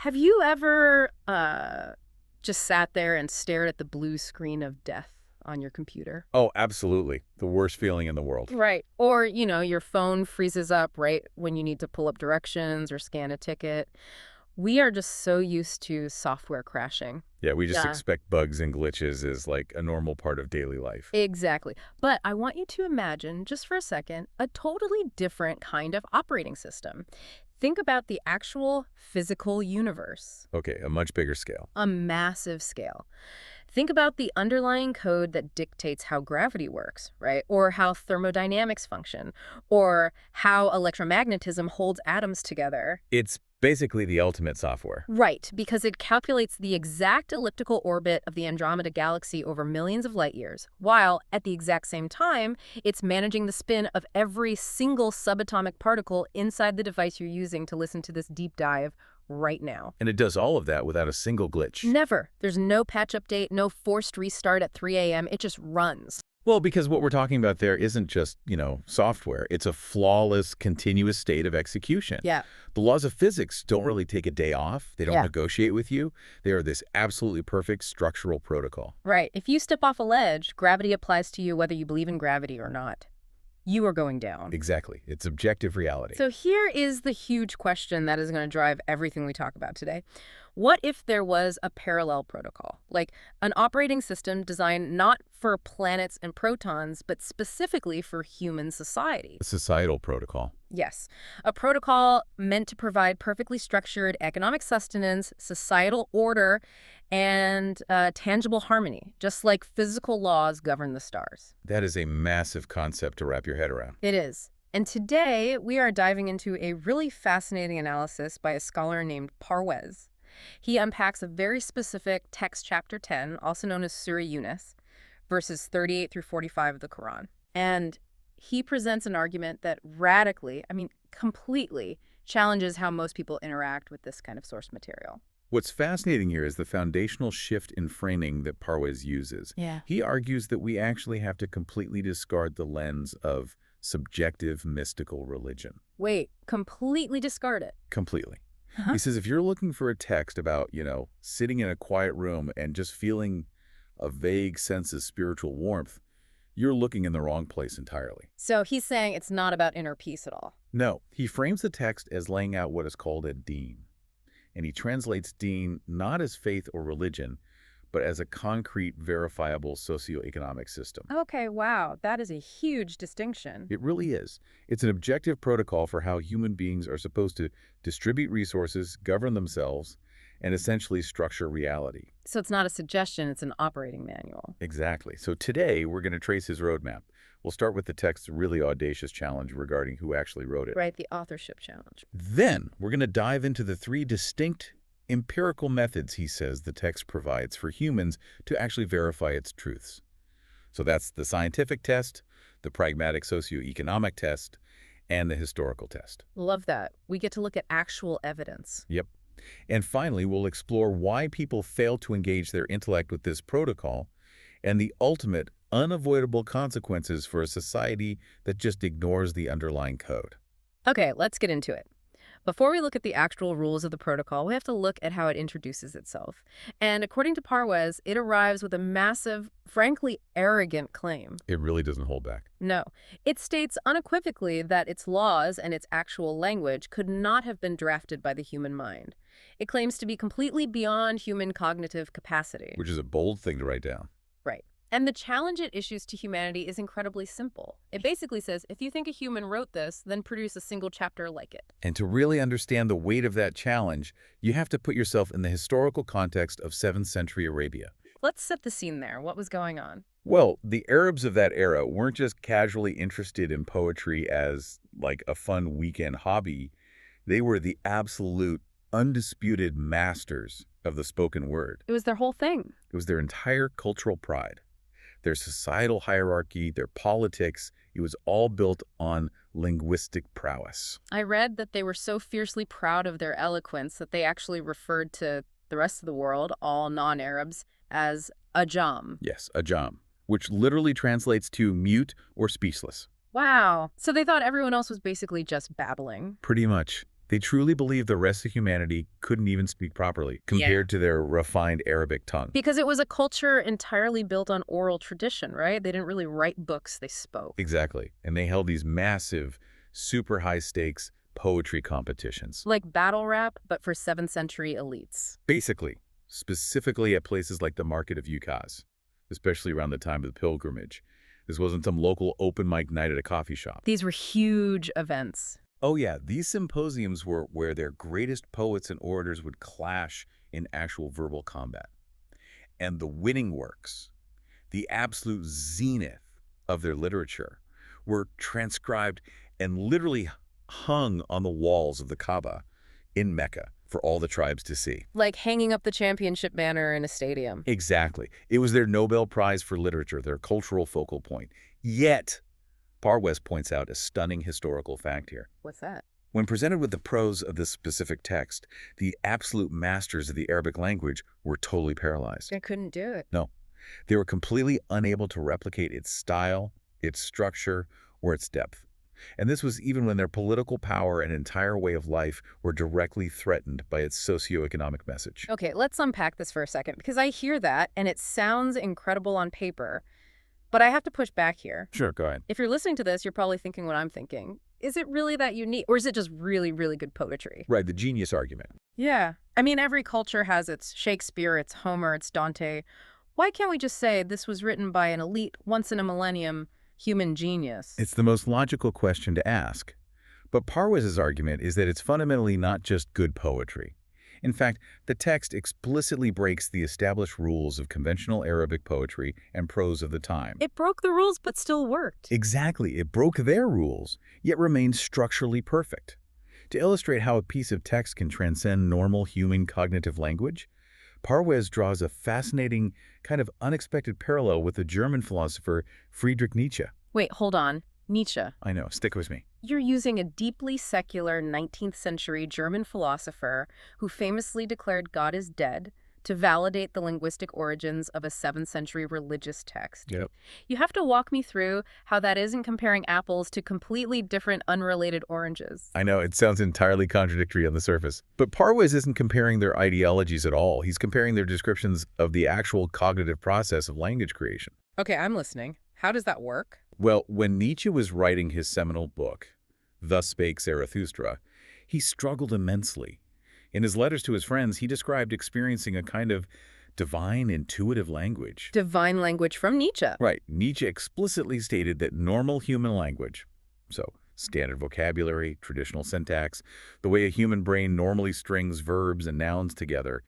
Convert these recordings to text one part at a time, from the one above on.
Have you ever just sat there and stared at the blue screen of death on your computer? Oh, absolutely. The worst feeling in the world. Right. Or, your phone freezes up right when you need to pull up directions or scan a ticket. We are just so used to software crashing. Yeah, we just Yeah. expect bugs and glitches as like a normal part of daily life. Exactly. But I want you to imagine, just for a second, a totally different kind of operating system. Think about the actual physical universe, Okay, a much bigger scale. a massive scale. Think about the underlying code that dictates how gravity works, right? Or how thermodynamics function, or how electromagnetism holds atoms together. It's basically the ultimate software. Right, because it calculates the exact elliptical orbit of the Andromeda galaxy over millions of light years, while, at the exact same time, it's managing the spin of every single subatomic particle inside the device you're using to listen to this deep dive right now. And it does all of that without a single glitch. Never. There's no patch update, no forced restart at 3 a.m. It just runs. Well, because what we're talking about there isn't just, software. It's a flawless, continuous state of execution. Yeah. The laws of physics don't really take a day off. They don't negotiate with you. They are this absolutely perfect structural protocol. Right. If you step off a ledge, gravity applies to you whether you believe in gravity or not. You are going down. Exactly. It's objective reality. So here is the huge question that is going to drive everything we talk about today. What if there was a parallel protocol, like an operating system designed not for planets and protons, but specifically for human society? A societal protocol. Yes, a protocol meant to provide perfectly structured economic sustenance, societal order, and tangible harmony, just like physical laws govern the stars. That is a massive concept to wrap your head around. It is. And today, we are diving into a really fascinating analysis by a scholar named Parwez. He unpacks a very specific text, chapter 10, also known as Surah Yunus, verses 38 through 45 of the Quran. And he presents an argument that radically, completely, challenges how most people interact with this kind of source material. What's fascinating here is the foundational shift in framing that Parwez uses. Yeah. He argues that we actually have to completely discard the lens of subjective mystical religion. Wait, completely discard it. Completely. Uh-huh. He says if you're looking for a text about, sitting in a quiet room and just feeling a vague sense of spiritual warmth, you're looking in the wrong place entirely. So he's saying it's not about inner peace at all. No, he frames the text as laying out what is called a deen. And he translates deen not as faith or religion, but as a concrete, verifiable socio-economic system. Okay, wow, that is a huge distinction. It really is. It's an objective protocol for how human beings are supposed to distribute resources, govern themselves, and essentially structure reality. So it's not a suggestion, it's an operating manual. Exactly. So today, we're going to trace his roadmap. We'll start with the text's really audacious challenge regarding who actually wrote it. Right, the authorship challenge. Then, we're going to dive into the three distinct empirical methods, he says, the text provides for humans to actually verify its truths. So that's the scientific test, the pragmatic socio-economic test, and the historical test. Love that. We get to look at actual evidence. Yep. And finally, we'll explore why people fail to engage their intellect with this protocol and the ultimate, unavoidable consequences for a society that just ignores the underlying code. Okay, let's get into it. Before we look at the actual rules of the protocol, we have to look at how it introduces itself. And according to Parwez, it arrives with a massive, frankly arrogant claim. It really doesn't hold back. No. It states unequivocally that its laws and its actual language could not have been drafted by the human mind. It claims to be completely beyond human cognitive capacity. Which is a bold thing to write down. Right. And the challenge it issues to humanity is incredibly simple. It basically says, if you think a human wrote this, then produce a single chapter like it. And to really understand the weight of that challenge, you have to put yourself in the historical context of 7th century Arabia. Let's set the scene there. What was going on? Well, the Arabs of that era weren't just casually interested in poetry as, like, a fun weekend hobby. They were the absolute, undisputed masters of the spoken word. It was their whole thing. It was their entire cultural pride. Their societal hierarchy, their politics, it was all built on linguistic prowess. I read that they were so fiercely proud of their eloquence that they actually referred to the rest of the world, all non-Arabs, as ajam. Yes, ajam, which literally translates to mute or speechless. Wow. So they thought everyone else was basically just babbling. Pretty much. They truly believed the rest of humanity couldn't even speak properly compared to their refined Arabic tongue. Because it was a culture entirely built on oral tradition, right? They didn't really write books, they spoke. Exactly. And they held these massive, super high-stakes poetry competitions. Like battle rap, but for 7th century elites. Basically, specifically at places like the Market of Ukaz, especially around the time of the pilgrimage. This wasn't some local open mic night at a coffee shop. These were huge events. Oh yeah, these symposiums were where their greatest poets and orators would clash in actual verbal combat. And the winning works, the absolute zenith of their literature, were transcribed and literally hung on the walls of the Kaaba in Mecca for all the tribes to see. Like hanging up the championship banner in a stadium. Exactly. It was their Nobel Prize for Literature, their cultural focal point. Yet, Parwez points out a stunning historical fact here. What's that? When presented with the prose of this specific text, the absolute masters of the Arabic language were totally paralyzed. They couldn't do it. No, they were completely unable to replicate its style, its structure, or its depth. And this was even when their political power and entire way of life were directly threatened by its socio-economic message. Okay, let's unpack this for a second, because I hear that, and it sounds incredible on paper. But I have to push back here. Sure, go ahead. If you're listening to this, you're probably thinking what I'm thinking. Is it really that unique? Or is it just really, really good poetry? Right, the genius argument. Yeah. I mean, every culture has its Shakespeare, its Homer, its Dante. Why can't we just say this was written by an elite, once-in-a-millennium human genius? It's the most logical question to ask. But Parwez's argument is that it's fundamentally not just good poetry. In fact, the text explicitly breaks the established rules of conventional Arabic poetry and prose of the time. It broke the rules, but still worked. Exactly. It broke their rules, yet remained structurally perfect. To illustrate how a piece of text can transcend normal human cognitive language, Parwez draws a fascinating, kind of unexpected parallel with the German philosopher Friedrich Nietzsche. Wait, hold on. Nietzsche. I know, stick with me. You're using a deeply secular 19th century German philosopher who famously declared God is dead to validate the linguistic origins of a 7th century religious text. Yep. You have to walk me through how that isn't comparing apples to completely different unrelated oranges. I know, it sounds entirely contradictory on the surface. But Parwez isn't comparing their ideologies at all. He's comparing their descriptions of the actual cognitive process of language creation. Okay, I'm listening. How does that work? Well, when Nietzsche was writing his seminal book, Thus Spake Zarathustra, he struggled immensely. In his letters to his friends, he described experiencing a kind of divine, intuitive language. Divine language from Nietzsche. Right. Nietzsche explicitly stated that normal human language, so standard vocabulary, traditional syntax, the way a human brain normally strings verbs and nouns together,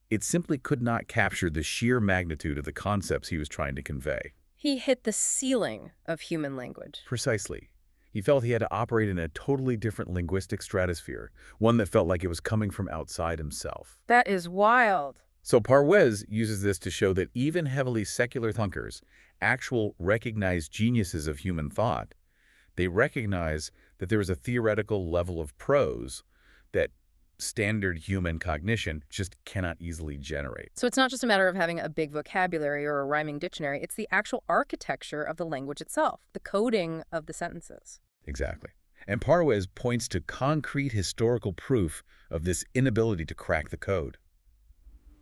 it simply could not capture the sheer magnitude of the concepts he was trying to convey. He hit the ceiling of human language. Precisely. He felt he had to operate in a totally different linguistic stratosphere, one that felt like it was coming from outside himself. That is wild. So Parwez uses this to show that even heavily secular thinkers, actual recognized geniuses of human thought, they recognize that there is a theoretical level of prose that standard human cognition just cannot easily generate. So it's not just a matter of having a big vocabulary or a rhyming dictionary. It's the actual architecture of the language itself, the coding of the sentences. Exactly. And Parwez points to concrete historical proof of this inability to crack the code.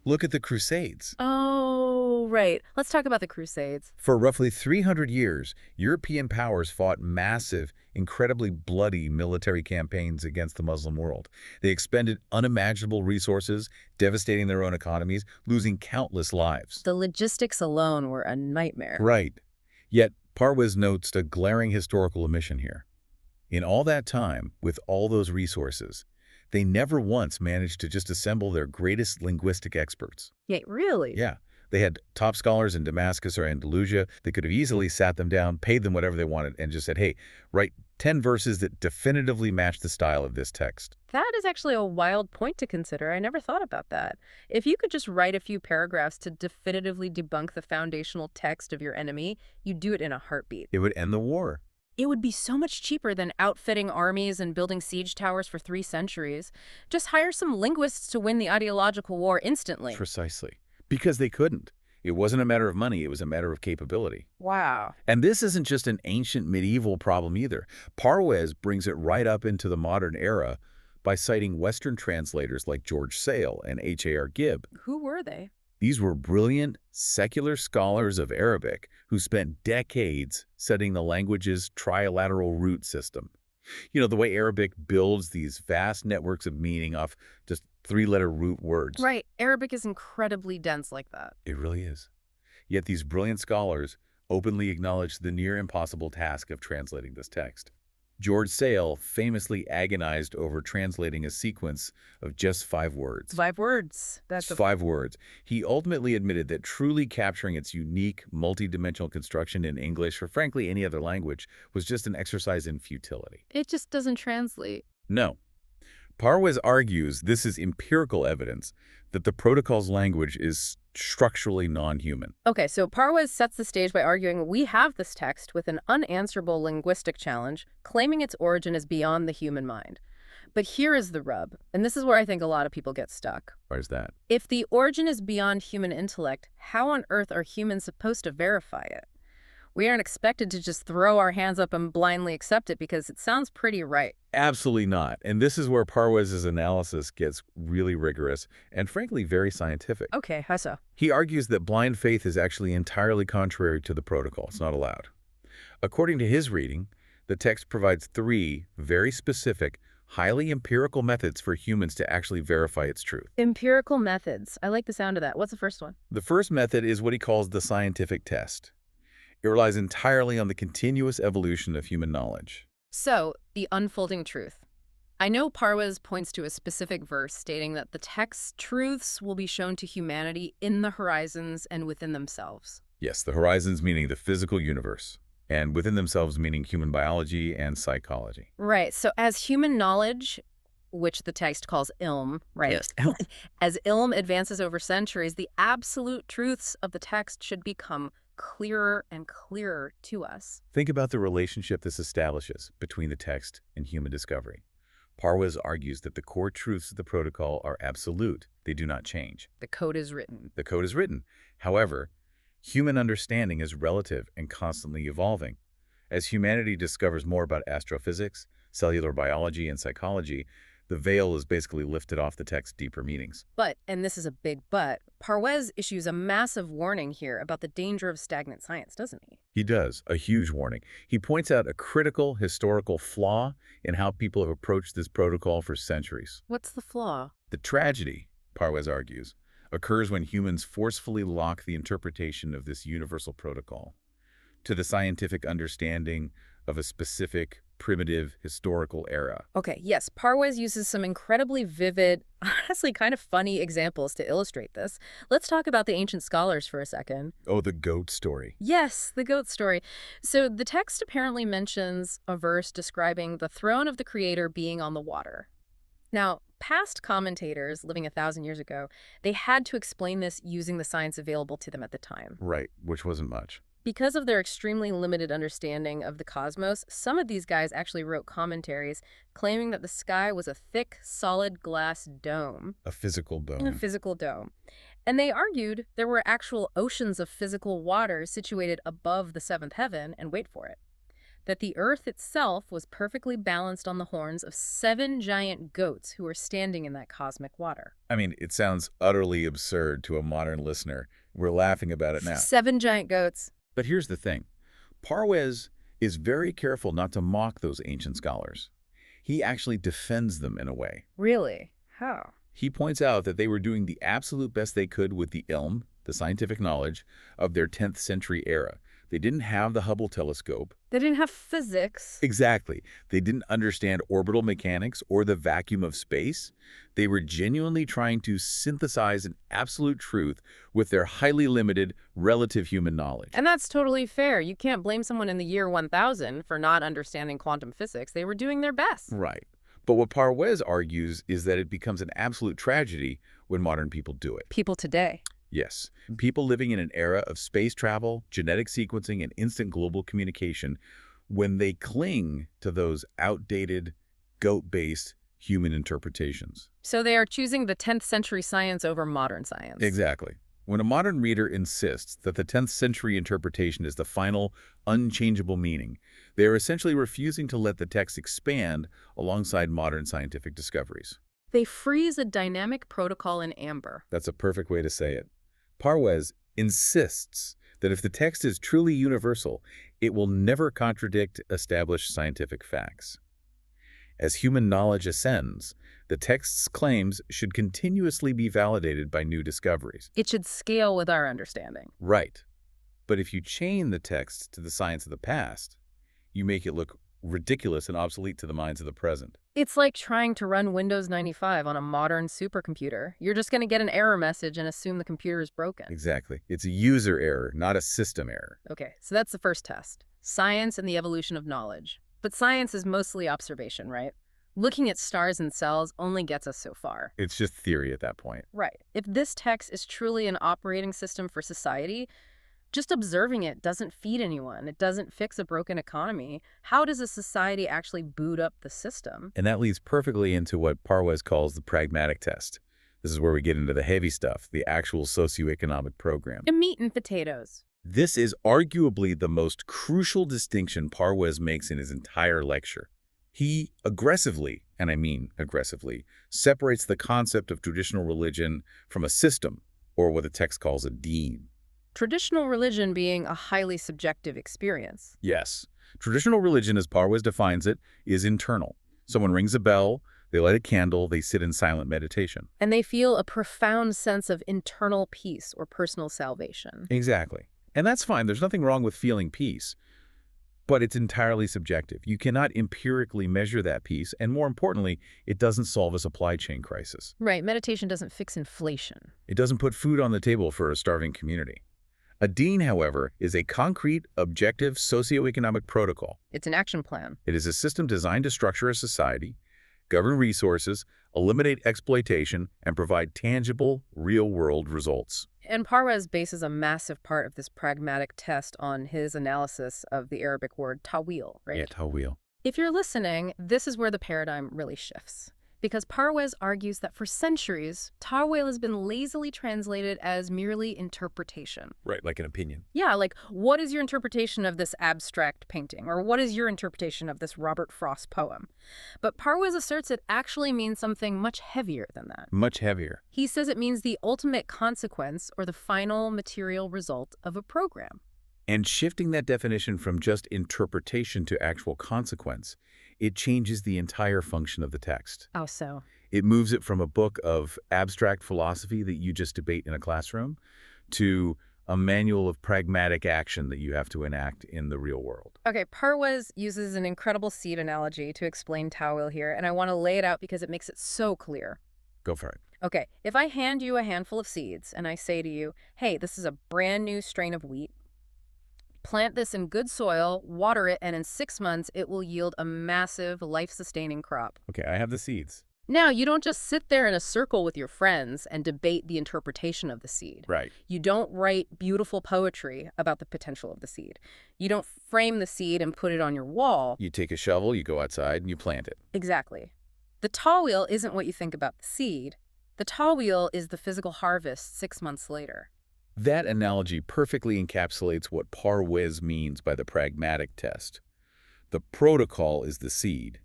Look at the Crusades. Oh, right. Let's talk about the Crusades. For roughly 300 years, European powers fought massive, incredibly bloody military campaigns against the Muslim world. They expended unimaginable resources, devastating their own economies, losing countless lives. The logistics alone were a nightmare. Right. Yet, Parwez notes a glaring historical omission here. In all that time, with all those resources, they never once managed to just assemble their greatest linguistic experts. Yeah, really? Yeah. They had top scholars in Damascus or Andalusia. They could have easily sat them down, paid them whatever they wanted, and just said, hey, write 10 verses that definitively match the style of this text. That is actually a wild point to consider. I never thought about that. If you could just write a few paragraphs to definitively debunk the foundational text of your enemy, you'd do it in a heartbeat. It would end the war. It would be so much cheaper than outfitting armies and building siege towers for 3 centuries. Just hire some linguists to win the ideological war instantly. Precisely. Because they couldn't. It wasn't a matter of money, it was a matter of capability. Wow. And this isn't just an ancient medieval problem either. Parwez brings it right up into the modern era by citing Western translators like George Sale and H.A.R. Gibb. Who were they? These were brilliant, secular scholars of Arabic who spent decades studying the language's trilateral root system. You know, the way Arabic builds these vast networks of meaning off just three-letter root words. Right. Arabic is incredibly dense like that. It really is. Yet these brilliant scholars openly acknowledged the near impossible task of translating this text. George Sale famously agonized over translating a sequence of just 5 words. 5 words. That's Just 5 words. He ultimately admitted that truly capturing its unique, multidimensional construction in English, or frankly any other language, was just an exercise in futility. It just doesn't translate. No. Parwez argues this is empirical evidence that the protocol's language is structurally non-human. Okay, so Parwez sets the stage by arguing we have this text with an unanswerable linguistic challenge, claiming its origin is beyond the human mind. But here is the rub, and this is where I think a lot of people get stuck. Where's that? If the origin is beyond human intellect, how on earth are humans supposed to verify it? We aren't expected to just throw our hands up and blindly accept it because it sounds pretty right. Absolutely not. And this is where Parwez's analysis gets really rigorous and frankly very scientific. Okay, how so? He argues that blind faith is actually entirely contrary to the protocol. It's not allowed. According to his reading, the text provides 3 very specific, highly empirical methods for humans to actually verify its truth. Empirical methods. I like the sound of that. What's the first one? The first method is what he calls the scientific test. It relies entirely on the continuous evolution of human knowledge. So, the unfolding truth. I know Parwez points to a specific verse stating that the text's truths will be shown to humanity in the horizons and within themselves. Yes, the horizons meaning the physical universe, and within themselves meaning human biology and psychology. Right, so as human knowledge, which the text calls ilm, right? Yes. As ilm advances over centuries, the absolute truths of the text should become clearer and clearer to us. Think about the relationship this establishes between the text and human discovery. Parwez argues that the core truths of the protocol are absolute. They do not change. The code is written. The code is written. However, human understanding is relative and constantly evolving. As humanity discovers more about astrophysics, cellular biology, and psychology, the veil is basically lifted off the text's deeper meanings. But, and this is a big but, Parwez issues a massive warning here about the danger of stagnant science, doesn't he? He does, a huge warning. He points out a critical historical flaw in how people have approached this protocol for centuries. What's the flaw? The tragedy, Parwez argues, occurs when humans forcefully lock the interpretation of this universal protocol to the scientific understanding of a specific, primitive, historical era. Okay, yes, Parwez uses some incredibly vivid, honestly kind of funny examples to illustrate this. Let's talk about the ancient scholars for a second. Oh, the goat story. Yes, the goat story. So the text apparently mentions a verse describing the throne of the Creator being on the water. Now, past commentators living 1,000 years ago, they had to explain this using the science available to them at the time. Right, which wasn't much. Because of their extremely limited understanding of the cosmos, some of these guys actually wrote commentaries claiming that the sky was a thick, solid glass dome. A physical A dome. physical dome. And they argued there were actual oceans of physical water situated above the 7th heaven, and wait for it, that the earth itself was perfectly balanced on the horns of 7 giant goats who were standing in that cosmic water. I mean, it sounds utterly absurd to a modern listener. We're laughing about it now. 7 giant goats. But here's the thing. Parwez is very careful not to mock those ancient scholars. He actually defends them in a way. Really? How? He points out that they were doing the absolute best they could with the ilm, the scientific knowledge, of their 10th century era. They didn't have the Hubble telescope. They didn't have physics. Exactly. They didn't understand orbital mechanics or the vacuum of space. They were genuinely trying to synthesize an absolute truth with their highly limited relative human knowledge. And that's totally fair. You can't blame someone in the year 1000 for not understanding quantum physics. They were doing their best. Right. But what Parwez argues is that it becomes an absolute tragedy when modern people do it. People today. Yes, people living in an era of space travel, genetic sequencing, and instant global communication, when they cling to those outdated, goat-based human interpretations. So they are choosing the 10th century science over modern science. Exactly. When a modern reader insists that the 10th century interpretation is the final, unchangeable meaning, they are essentially refusing to let the text expand alongside modern scientific discoveries. They freeze a dynamic protocol in amber. That's a perfect way to say it. Parwez insists that if the text is truly universal, it will never contradict established scientific facts. As human knowledge ascends, the text's claims should continuously be validated by new discoveries. It should scale with our understanding. Right. But if you chain the text to the science of the past, you make it look ridiculous and obsolete to the minds of the present. It's like trying to run Windows 95 on a modern supercomputer. You're just going to get an error message and assume the computer is broken. Exactly. It's a user error, not a system error. Okay, so that's the first test. Science and the evolution of knowledge. But science is mostly observation, right? Looking at stars and cells only gets us so far. It's just theory at that point. Right. If this text is truly an operating system for society, just observing it doesn't feed anyone. It doesn't fix a broken economy. How does a society actually boot up the system? And that leads perfectly into what Parwez calls the pragmatic test. This is where we get into the heavy stuff, the actual socio-economic program. The meat and potatoes. This is arguably the most crucial distinction Parwez makes in his entire lecture. He aggressively, and I mean aggressively, separates the concept of traditional religion from a system, or what the text calls a deen. Traditional religion being a highly subjective experience. Yes. Traditional religion, as Parwez defines it, is internal. Someone rings a bell, they light a candle, they sit in silent meditation. And they feel a profound sense of internal peace or personal salvation. Exactly. And that's fine. There's nothing wrong with feeling peace. But it's entirely subjective. You cannot empirically measure that peace, and more importantly, it doesn't solve a supply chain crisis. Right. Meditation doesn't fix inflation. It doesn't put food on the table for a starving community. A deen, however, is a concrete, objective, socio-economic protocol. It's an action plan. It is a system designed to structure a society, govern resources, eliminate exploitation, and provide tangible, real-world results. And Parwez bases a massive part of this pragmatic test on his analysis of the Arabic word tawil, right? Yeah, tawil. If you're listening, this is where the paradigm really shifts. Because Parwez argues that for centuries, tawil has been lazily translated as merely interpretation. Right, like an opinion. Yeah, like, what is your interpretation of this abstract painting? Or what is your interpretation of this Robert Frost poem? But Parwez asserts it actually means something much heavier than that. Much heavier. He says it means the ultimate consequence or the final material result of a program. And shifting that definition from just interpretation to actual consequence, it changes the entire function of the text. How so? It moves it from a book of abstract philosophy that you just debate in a classroom to a manual of pragmatic action that you have to enact in the real world. Okay, Parwez uses an incredible seed analogy to explain tawil here, and I want to lay it out because it makes it so clear. Go for it. Okay, if I hand you a handful of seeds and I say to you, hey, this is a brand new strain of wheat, plant this in good soil, water it, and in 6 months, it will yield a massive, life-sustaining crop. Okay, I have the seeds. Now, you don't just sit there in a circle with your friends and debate the interpretation of the seed. Right. You don't write beautiful poetry about the potential of the seed. You don't frame the seed and put it on your wall. You take a shovel, you go outside, and you plant it. Exactly. The tawil isn't what you think about the seed. The tawil is the physical harvest 6 months later. That analogy perfectly encapsulates what Parwez means by the pragmatic test. The protocol is the seed.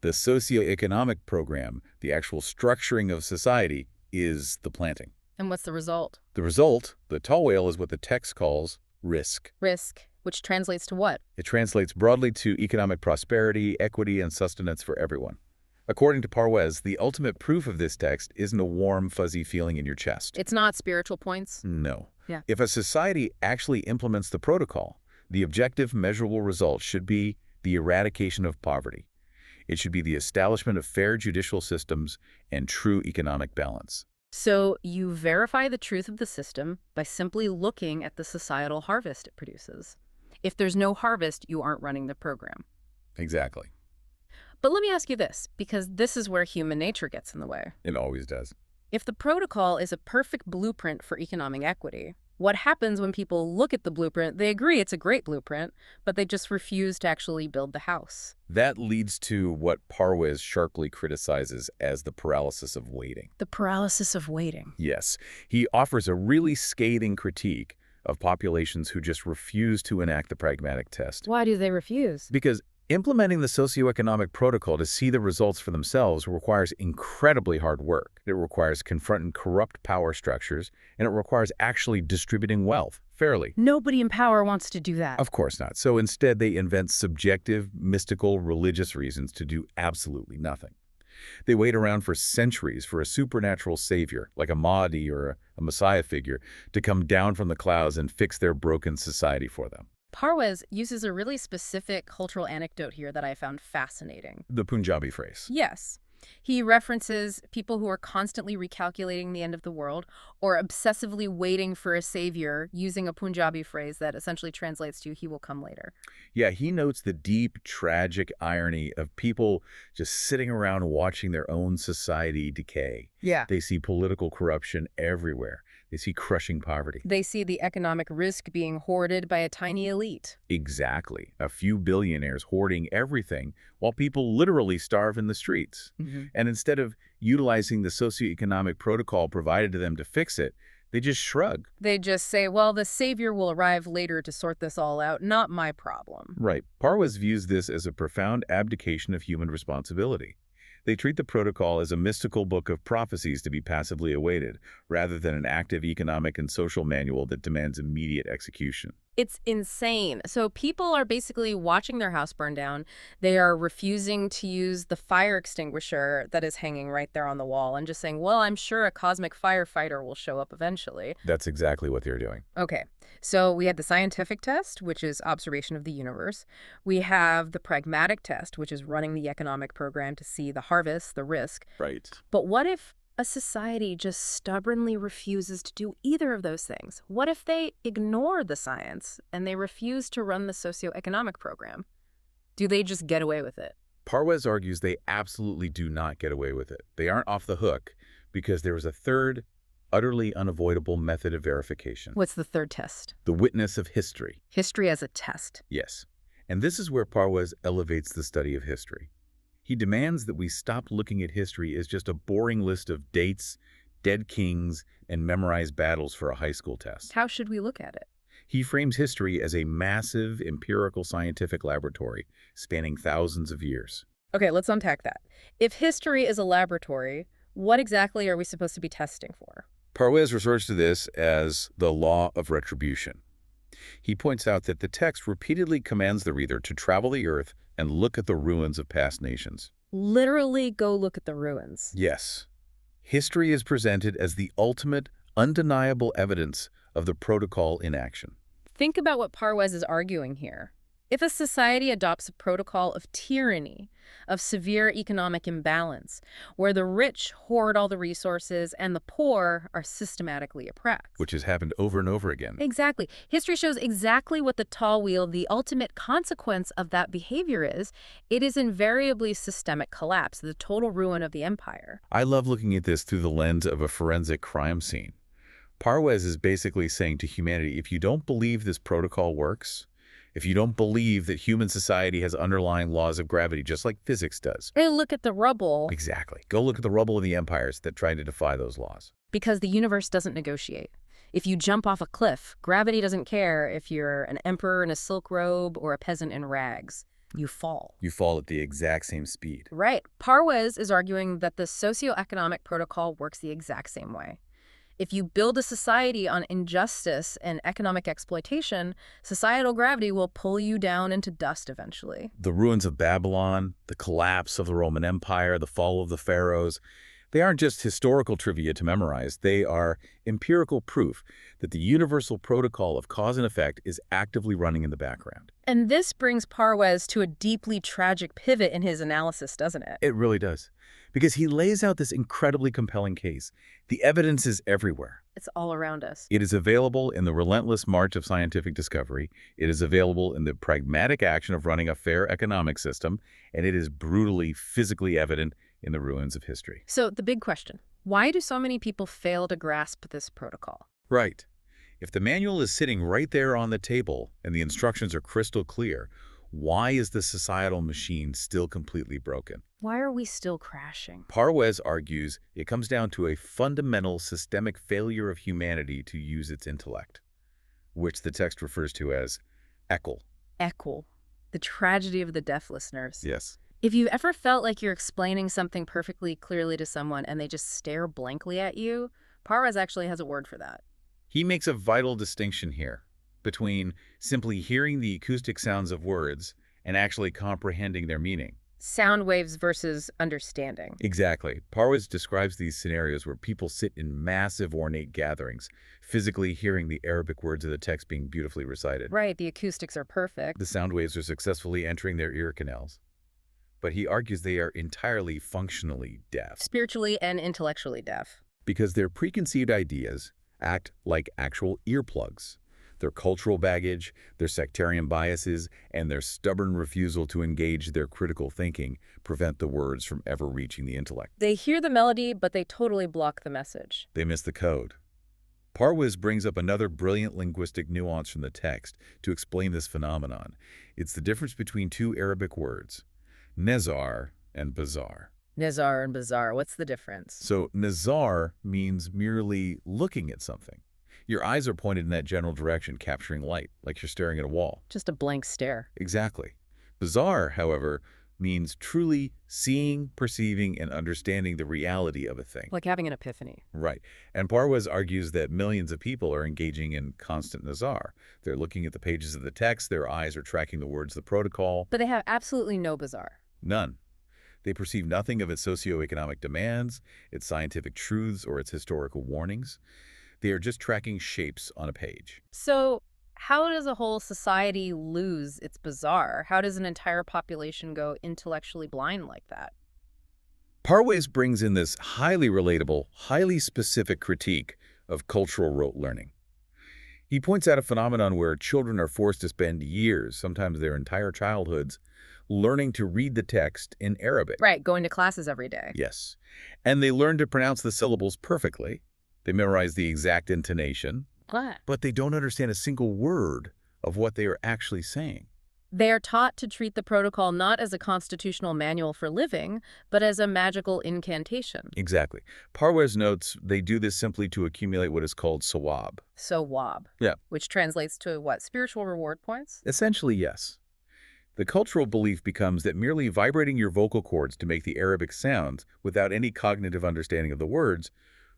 The socio-economic program, the actual structuring of society, is the planting. And what's the result? The result, the tawil, is what the text calls risk. Risk, which translates to what? It translates broadly to economic prosperity, equity, and sustenance for everyone. According to Parwez, the ultimate proof of this text isn't a warm, fuzzy feeling in your chest. It's not spiritual points? No. Yeah. If a society actually implements the protocol, the objective, measurable result should be the eradication of poverty. It should be the establishment of fair judicial systems and true economic balance. So you verify the truth of the system by simply looking at the societal harvest it produces. If there's no harvest, you aren't running the program. Exactly. But let me ask you this, because this is where human nature gets in the way. It always does. If the protocol is a perfect blueprint for economic equity, What happens when people look at the blueprint? They agree it's a great blueprint, but they just refuse to actually build the house. That leads to what Parwez sharply criticizes as the paralysis of waiting. The paralysis of waiting. Yes, he offers a really scathing critique of populations who just refuse to enact the pragmatic test. Why do they refuse? Because implementing the socio-economic protocol to see the results for themselves requires incredibly hard work. It requires confronting corrupt power structures, and it requires actually distributing wealth fairly. Nobody in power wants to do that. Of course not. So instead, they invent subjective, mystical, religious reasons to do absolutely nothing. They wait around for centuries for a supernatural savior, like a Mahdi or a Messiah figure, to come down from the clouds and fix their broken society for them. Parwez uses a really specific cultural anecdote here that I found fascinating. The Punjabi phrase. Yes. He references people who are constantly recalculating the end of the world or obsessively waiting for a savior using a Punjabi phrase that essentially translates to "he will come later." Yeah, he notes the deep, tragic irony of people just sitting around watching their own society decay. Yeah. They see political corruption everywhere. They see crushing poverty. They see the economic risk being hoarded by a tiny elite. Exactly. A few billionaires hoarding everything while people literally starve in the streets. And instead of utilizing the socioeconomic protocol provided to them to fix it, they just shrug. They just say, well, the savior will arrive later to sort this all out, not my problem. Right. Parwez views this as a profound abdication of human responsibility. They treat the protocol as a mystical book of prophecies to be passively awaited, rather than an active economic and social manual that demands immediate execution. It's insane. So people are basically watching their house burn down. They are refusing to use the fire extinguisher that is hanging right there on the wall and just saying, well, I'm sure a cosmic firefighter will show up eventually. That's exactly what they're doing. Okay, so we had the scientific test, which is observation of the universe. We have the pragmatic test, which is running the economic program to see the harvest, the risk. Right. But what if a society just stubbornly refuses to do either of those things? What if they ignore the science and they refuse to run the socio-economic program? Do they just get away with it? Parwez argues they absolutely do not get away with it. They aren't off the hook because there is a third, utterly unavoidable method of verification. What's the third test? The witness of history. History as a test. Yes. And this is where Parwez elevates the study of history. He demands that we stop looking at history as just a boring list of dates, dead kings, and memorized battles for a high school test. How should we look at it? He frames history as a massive empirical scientific laboratory spanning thousands of years. Okay, let's unpack that. If history is a laboratory, what exactly are we supposed to be testing for? Parwez refers to this as the law of retribution. He points out that the text repeatedly commands the reader to travel the earth and look at the ruins of past nations. Literally go look at the ruins. Yes. History is presented as the ultimate, undeniable evidence of the protocol in action. Think about what Parwez is arguing here. If a society adopts a protocol of tyranny, of severe economic imbalance, where the rich hoard all the resources and the poor are systematically oppressed. Which has happened over and over again. Exactly. History shows exactly what the tall wheel, the ultimate consequence of that behavior is. It is invariably systemic collapse, the total ruin of the empire. I love looking at this through the lens of a forensic crime scene. Parwez is basically saying to humanity, if you don't believe this protocol works, if you don't believe that human society has underlying laws of gravity, just like physics does. Hey, look at the rubble. Exactly. Go look at the rubble of the empires that tried to defy those laws. Because the universe doesn't negotiate. If you jump off a cliff, gravity doesn't care if you're an emperor in a silk robe or a peasant in rags. You fall. You fall at the exact same speed. Right. Parwez is arguing that the socio-economic protocol works the exact same way. If you build a society on injustice and economic exploitation, societal gravity will pull you down into dust eventually. The ruins of Babylon, the collapse of the Roman Empire, the fall of the pharaohs, they aren't just historical trivia to memorize. They are empirical proof that the universal protocol of cause and effect is actively running in the background. And this brings Parwez to a deeply tragic pivot in his analysis, doesn't it? It really does. Because he lays out this incredibly compelling case. The evidence is everywhere. It's all around us. It is available in the relentless march of scientific discovery. It is available in the pragmatic action of running a fair economic system. And it is brutally, physically evident in the ruins of history. So the big question, why do so many people fail to grasp this protocol? Right. If the manual is sitting right there on the table and the instructions are crystal clear, why is the societal machine still completely broken? Why are we still crashing? Parwez argues it comes down to a fundamental systemic failure of humanity to use its intellect, which the text refers to as equal. Equal. The tragedy of the deaf listeners. Yes. If you've ever felt like you're explaining something perfectly clearly to someone and they just stare blankly at you, Parwez actually has a word for that. He makes a vital distinction here between simply hearing the acoustic sounds of words and actually comprehending their meaning. Sound waves versus understanding. Exactly. Parwez describes these scenarios where people sit in massive ornate gatherings, physically hearing the Arabic words of the text being beautifully recited. Right, the acoustics are perfect. The sound waves are successfully entering their ear canals. But he argues they are entirely functionally deaf. Spiritually and intellectually deaf. Because their preconceived ideas act like actual earplugs. Their cultural baggage, their sectarian biases, and their stubborn refusal to engage their critical thinking prevent the words from ever reaching the intellect. They hear the melody, but they totally block the message. They miss the code. Parwez brings up another brilliant linguistic nuance from the text to explain this phenomenon. It's the difference between two Arabic words, nezar and bazar. Nizar and bizarre, what's the difference? So nazar means merely looking at something. Your eyes are pointed in that general direction, capturing light, like you're staring at a wall. Just a blank stare. Exactly. Bazar, however, means truly seeing, perceiving, and understanding the reality of a thing. Like having an epiphany. Right. And Parwez argues that millions of people are engaging in constant nazar. They're looking at the pages of the text, their eyes are tracking the words of the protocol. But they have absolutely no bizarre. None. They perceive nothing of its socio-economic demands, its scientific truths, or its historical warnings. They are just tracking shapes on a page. So how does a whole society lose its bizarre? How does an entire population go intellectually blind like that? Parwez brings in this highly relatable, highly specific critique of cultural rote learning. He points out a phenomenon where children are forced to spend years, sometimes their entire childhoods, learning to read the text in Arabic. Right, going to classes every day. Yes. And they learn to pronounce the syllables perfectly. They memorize the exact intonation. What? But they don't understand a single word of what they are actually saying. They are taught to treat the protocol not as a constitutional manual for living, but as a magical incantation. Exactly. Parwez notes they do this simply to accumulate what is called sawab. So wob. Yeah. Which translates to what? Spiritual reward points? Essentially, yes. The cultural belief becomes that merely vibrating your vocal cords to make the Arabic sounds without any cognitive understanding of the words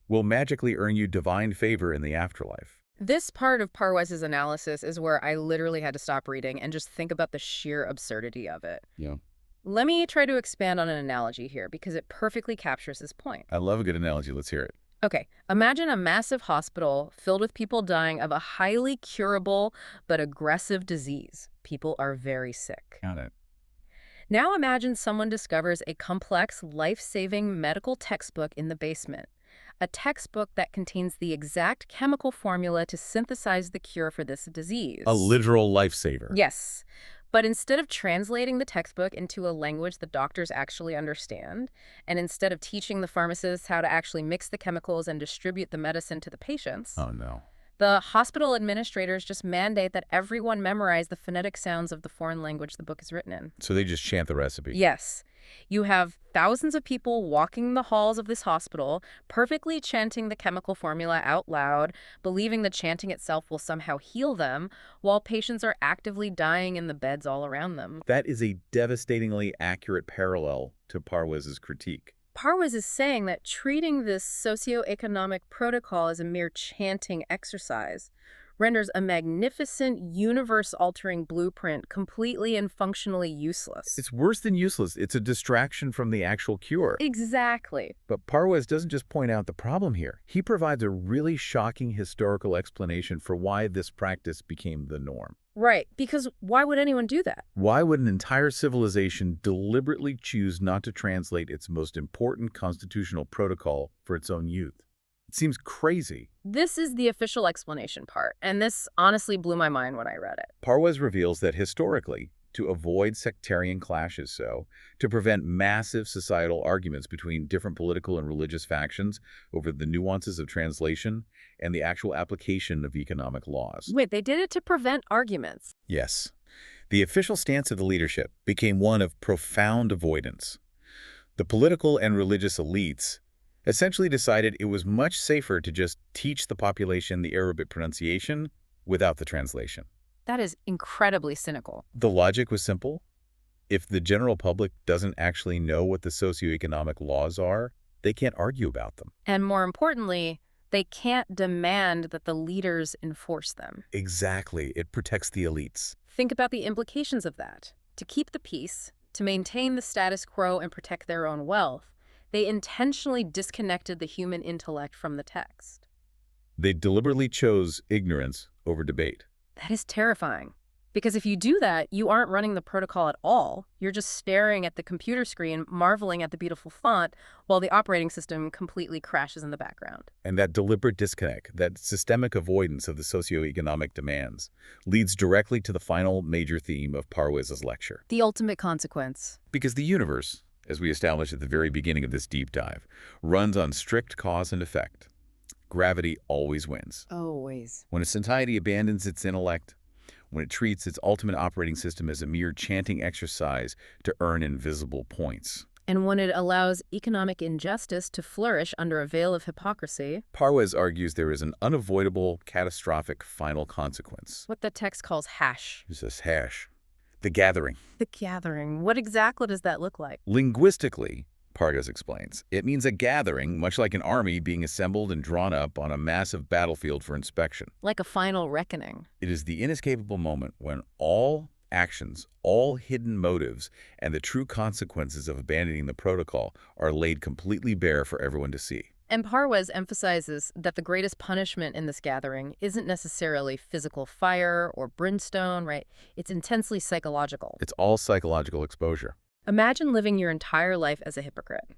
will magically earn you divine favor in the afterlife. This part of Parwez's analysis is where I literally had to stop reading and just think about the sheer absurdity of it. Yeah. Let me try to expand on an analogy here because it perfectly captures this point. I love a good analogy. Let's hear it. Okay, imagine a massive hospital filled with people dying of a highly curable but aggressive disease. People are very sick. Got it. Now imagine someone discovers a complex, life-saving medical textbook in the basement. A textbook that contains the exact chemical formula to synthesize the cure for this disease. A literal lifesaver. Yes. But instead of translating the textbook into a language the doctors actually understand, and instead of teaching the pharmacists how to actually mix the chemicals and distribute the medicine to the patients, Oh, no. the hospital administrators just mandate that everyone memorize the phonetic sounds of the foreign language the book is written in. So they just chant the recipe. Yes. You have thousands of people walking the halls of this hospital, perfectly chanting the chemical formula out loud, believing the chanting itself will somehow heal them, while patients are actively dying in the beds all around them. That is a devastatingly accurate parallel to Parwez's critique. Parwez is saying that treating this socio-economic protocol as a mere chanting exercise renders a magnificent, universe-altering blueprint completely and functionally useless. It's worse than useless. It's a distraction from the actual cure. Exactly. But Parwez doesn't just point out the problem here. He provides a really shocking historical explanation for why this practice became the norm. Right, because why would anyone do that? Why would an entire civilization deliberately choose not to translate its most important constitutional protocol for its own youth? It seems crazy. This is the official explanation part, and this honestly blew my mind when I read it. Parwez reveals that historically, to avoid sectarian clashes, to prevent massive societal arguments between different political and religious factions over the nuances of translation and the actual application of economic laws. Wait, they did it to prevent arguments. Yes. The official stance of the leadership became one of profound avoidance. The political and religious elites essentially decided it was much safer to just teach the population the Arabic pronunciation without the translation. That is incredibly cynical. The logic was simple. If the general public doesn't actually know what the socio-economic laws are, they can't argue about them. And more importantly, they can't demand that the leaders enforce them. Exactly. It protects the elites. Think about the implications of that. To keep the peace, to maintain the status quo and protect their own wealth, they intentionally disconnected the human intellect from the text. They deliberately chose ignorance over debate. That is terrifying. Because if you do that, you aren't running the protocol at all. You're just staring at the computer screen, marveling at the beautiful font, while the operating system completely crashes in the background. And that deliberate disconnect, that systemic avoidance of the socio-economic demands, leads directly to the final major theme of Parwez's lecture. The ultimate consequence. Because the universe, as we established at the very beginning of this deep dive, runs on strict cause and effect. Gravity always wins. Always. When a society abandons its intellect, when it treats its ultimate operating system as a mere chanting exercise to earn invisible points. And when it allows economic injustice to flourish under a veil of hypocrisy. Parwez argues there is an unavoidable, catastrophic final consequence. What the text calls hash. It's this hash. The gathering. The gathering. What exactly does that look like? Linguistically, Parwez explains, it means a gathering, much like an army being assembled and drawn up on a massive battlefield for inspection. Like a final reckoning. It is the inescapable moment when all actions, all hidden motives, and the true consequences of abandoning the protocol are laid completely bare for everyone to see. And Parwez emphasizes that the greatest punishment in this gathering isn't necessarily physical fire or brimstone, right? It's intensely psychological. It's all psychological exposure. Imagine living your entire life as a hypocrite.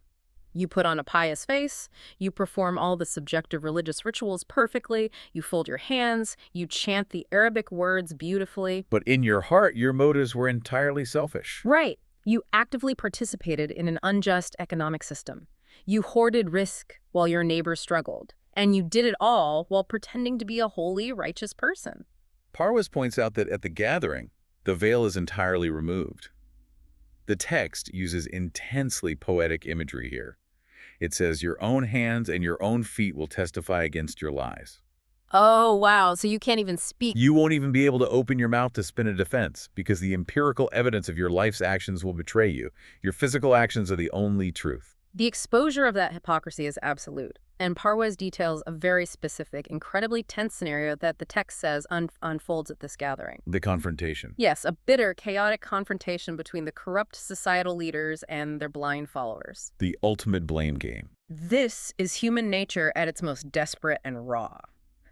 You put on a pious face, you perform all the subjective religious rituals perfectly, you fold your hands, you chant the Arabic words beautifully. But in your heart, your motives were entirely selfish. Right. You actively participated in an unjust economic system. You hoarded risk while your neighbors struggled. And you did it all while pretending to be a holy, righteous person. Parwez points out that at the gathering, the veil is entirely removed. The text uses intensely poetic imagery here. It says, your own hands and your own feet will testify against your lies. Oh, wow. So you can't even speak. You won't even be able to open your mouth to spin a defense because the empirical evidence of your life's actions will betray you. Your physical actions are the only truth. The exposure of that hypocrisy is absolute. And Parwez details a very specific, incredibly tense scenario that the text says unfolds at this gathering. The confrontation. Yes, a bitter, chaotic confrontation between the corrupt societal leaders and their blind followers. The ultimate blame game. This is human nature at its most desperate and raw.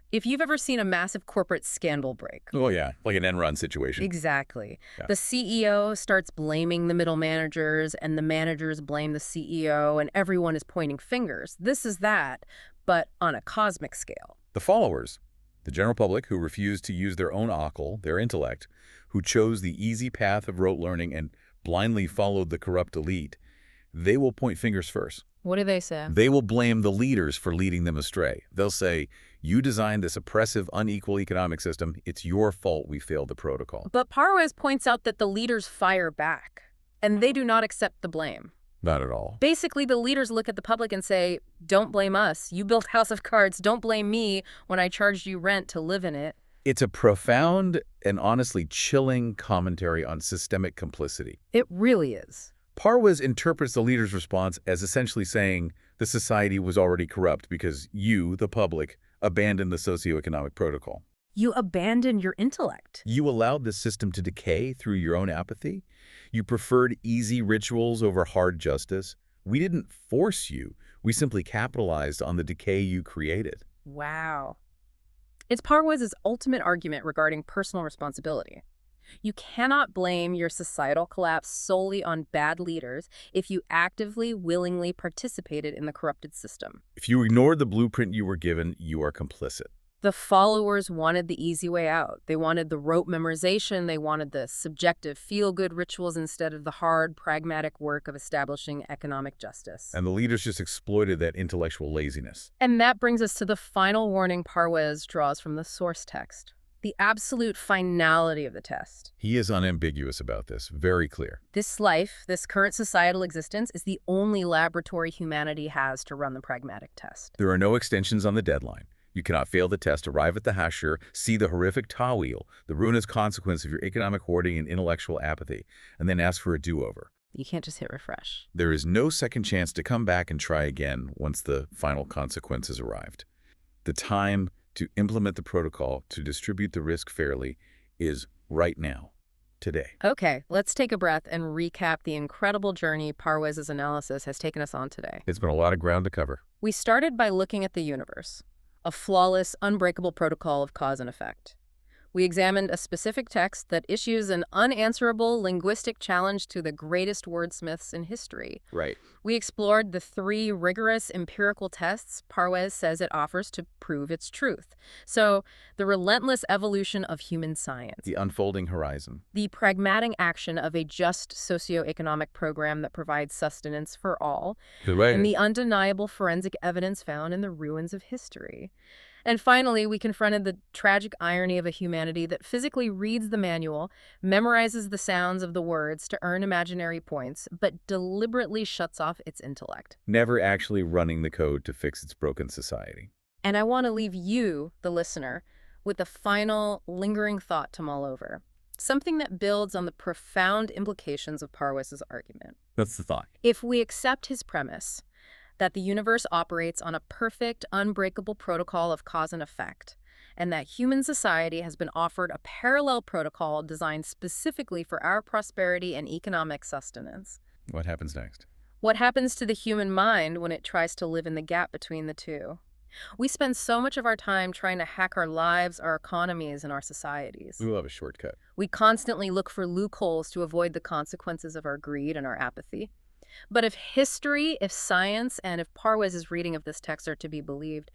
If you've ever seen a massive corporate scandal break. Oh, yeah, like an end-run situation. Exactly. Yeah. The CEO starts blaming the middle managers, and the managers blame the CEO, and everyone is pointing fingers. This is that, but on a cosmic scale. The followers, the general public who refused to use their own akal, their intellect, who chose the easy path of rote learning and blindly followed the corrupt elite, they will point fingers first. What do they say? They will blame the leaders for leading them astray. They'll say, you designed this oppressive, unequal economic system. It's your fault we failed the protocol. But Parwez points out that the leaders fire back, and they do not accept the blame. Not at all. Basically, the leaders look at the public and say, don't blame us. You built House of Cards. Don't blame me when I charged you rent to live in it. It's a profound and honestly chilling commentary on systemic complicity. It really is. Parwez interprets the leader's response as essentially saying the society was already corrupt because you, the public, abandoned the socio-economic protocol. You abandoned your intellect. You allowed the system to decay through your own apathy. You preferred easy rituals over hard justice. We didn't force you. We simply capitalized on the decay you created. Wow. It's Parwez's ultimate argument regarding personal responsibility. You cannot blame your societal collapse solely on bad leaders if you actively, willingly participated in the corrupted system. If you ignored the blueprint you were given, you are complicit. The followers wanted the easy way out. They wanted the rote memorization. They wanted the subjective feel-good rituals instead of the hard, pragmatic work of establishing economic justice. And the leaders just exploited that intellectual laziness. And that brings us to the final warning Parwez draws from the source text. The absolute finality of the test. He is unambiguous about this, very clear. This life, this current societal existence, is the only laboratory humanity has to run the pragmatic test. There are no extensions on the deadline. You cannot fail the test, arrive at the hashir, see the horrific tawil, the ruinous consequence of your economic hoarding and intellectual apathy, and then ask for a do-over. You can't just hit refresh. There is no second chance to come back and try again once the final consequence has arrived. The time to implement the protocol to distribute the risk fairly is right now, today. Okay, let's take a breath and recap the incredible journey Parwez's analysis has taken us on today. It's been a lot of ground to cover. We started by looking at the universe, a flawless, unbreakable protocol of cause and effect. We examined a specific text that issues an unanswerable linguistic challenge to the greatest wordsmiths in history. Right. We explored the 3 rigorous empirical tests Parwez says it offers to prove its truth. So, the relentless evolution of human science. The unfolding horizon. The pragmatic action of a just socio-economic program that provides sustenance for all. And the undeniable forensic evidence found in the ruins of history. And finally, we confronted the tragic irony of a humanity that physically reads the manual, memorizes the sounds of the words to earn imaginary points, but deliberately shuts off its intellect. Never actually running the code to fix its broken society. And I want to leave you, the listener, with a final, lingering thought to mull over. Something that builds on the profound implications of Parwez's argument. That's the thought. If we accept his premise that the universe operates on a perfect, unbreakable protocol of cause and effect, and that human society has been offered a parallel protocol designed specifically for our prosperity and economic sustenance. What happens next? What happens to the human mind when it tries to live in the gap between the two? We spend so much of our time trying to hack our lives, our economies, and our societies. We love a shortcut. We constantly look for loopholes to avoid the consequences of our greed and our apathy. But if history, if science, and if Parwez's reading of this text are to be believed,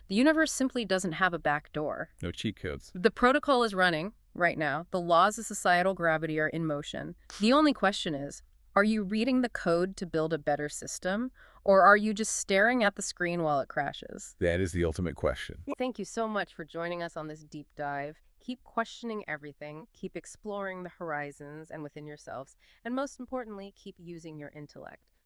the universe simply doesn't have a back door. No cheat codes. The protocol is running right now. The laws of societal gravity are in motion. The only question is, are you reading the code to build a better system, or are you just staring at the screen while it crashes? That is the ultimate question. Thank you so much for joining us on this deep dive. Keep questioning everything, keep exploring the horizons and within yourselves, and most importantly, keep using your intellect.